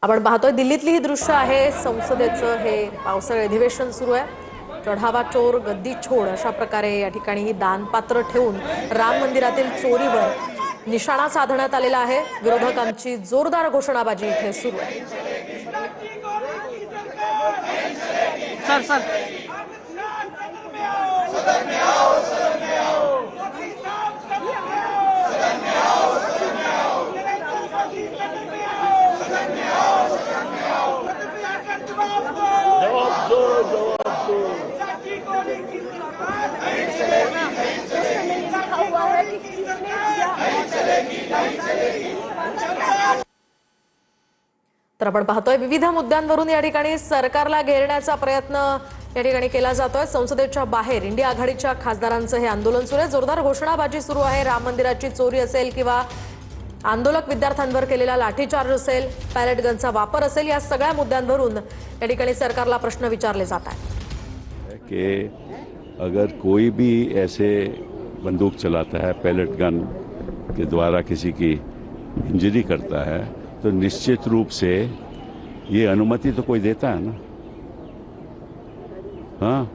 आपण पाहतोय दिल्लीतली ही दृश्य आहे। संसदेचं हे पावसाळी अधिवेशन सुरू आहे। चढावा चोर गद्दी छोड अशा प्रकारे या ठिकाणी ही दानपात्र ठेवून राम मंदिरातील चोरीवर निशाणा साधण्यात आलेला आहे। विरोधकांची जोरदार घोषणाबाजी इथे सुरू आहे। सर तर आपण पाहतोय विविध मुद्द्यांवरून या ठिकाणी सरकारला घेरण्याचा प्रयत्न या ठिकाणी केला जातोय। संसदेच्या बाहेर इंडिया आघाडीच्या खासदारांचं हे आंदोलन सुरू आहे। जोरदार घोषणाबाजी सुरू आहे। राम मंदिराची चोरी असेल किंवा आंदोलक विद्यार्थ्यांवर केलेला लाठीचार्ज असेल, पॅलेट गनचा वापर असेल, या सगळ्या मुद्द्यांवरून या ठिकाणी सरकारला प्रश्न विचारले जात आहेत कि अगर कोई भी ऐसे बंदूक चलाता है, पैलेट गन के द्वारा किसी की इंजरी करता है, तो निश्चित रूप से ये अनुमति तो कोई देता है ना। हाँ,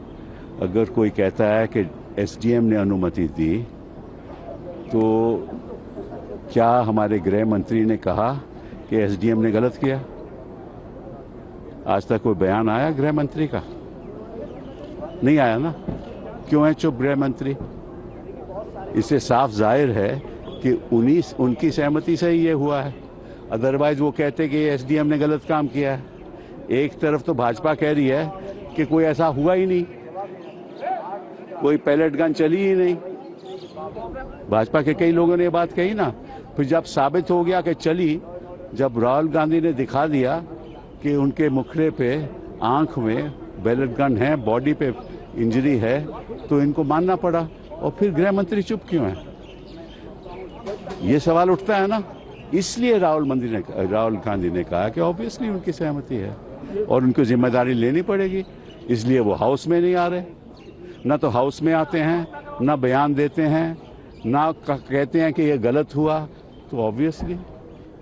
अगर कोई कहता है कि एसडीएम ने अनुमति दी, तो क्या हमारे गृह मंत्री ने कहा कि एसडीएम ने गलत किया? आज तक कोई बयान आया गृह मंत्री का? नहीं आया ना। क्यों है चुप गृह मंत्री? इससे साफ जाहिर है कि उनकी सहमति से ही ये हुआ है। अदरवाइज वो कहते कि एसडीएम ने गलत काम किया है। एक तरफ तो भाजपा कह रही है कि कोई ऐसा हुआ ही नहीं, कोई पैलेट गन चली ही नहीं। भाजपा के कई लोगों ने ये बात कही ना। फिर जब साबित हो गया कि चली, जब राहुल गांधी ने दिखा दिया कि उनके मुखड़े पे, आंख में पैलेट गन है, बॉडी पे इंजरी है, तो इनको मानना पड़ा। और फिर गृह मंत्री चुप क्यों है? ये सवाल उठता है ना। इसलिए राहुल गांधी ने कहा कि ऑब्वियसली उनकी सहमति है और उनको जिम्मेदारी लेनी पड़ेगी। इसलिए वो हाउस में नहीं आ रहे। ना तो हाउस में आते हैं, ना बयान देते हैं, ना कहते हैं कि ये गलत हुआ, तो ऑब्वियसली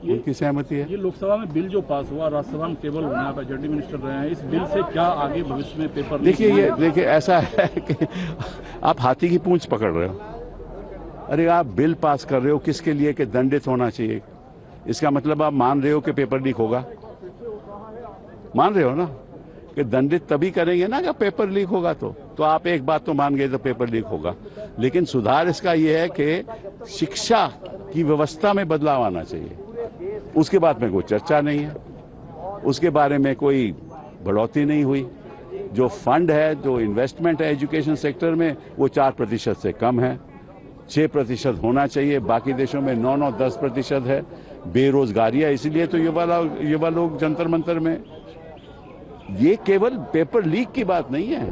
उनकी सहमति है। ये लोकसभा में बिल जो पास हुआ, राज्यसभा में टेबल होने आप एचआरडी मिनिस्टर रहे हैं, इस बिल से क्या आगे भविष्य में पेपर? देखिए ऐसा है कि आप हाथी की पूंछ पकड़ रहे हो। अरे आप बिल पास कर रहे हो किसके लिए? कि दंडित होना चाहिए। इसका मतलब आप मान रहे हो कि पेपर लीक होगा? मान रहे हो ना कि दंडित तभी करेंगे ना कि पेपर लीक होगा। तो आप एक बात तो मान गए तो पेपर लीक होगा। लेकिन सुधार इसका यह है कि शिक्षा की व्यवस्था में बदलाव आना चाहिए। उसके बाद में कोई चर्चा नहीं है, उसके बारे में कोई बढ़ोतरी नहीं हुई। जो फंड है, जो इन्वेस्टमेंट है एजुकेशन सेक्टर में, वो 4% से कम है। 6% होना चाहिए। बाकी देशों में 9-10% है। बेरोजगारी है, इसीलिए तो युवा लोग जंतर मंतर में। ये केवल पेपर लीक की बात नहीं है।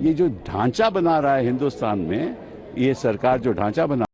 ये जो ढांचा बना रहा है हिंदुस्तान में, ये सरकार जो ढांचा बना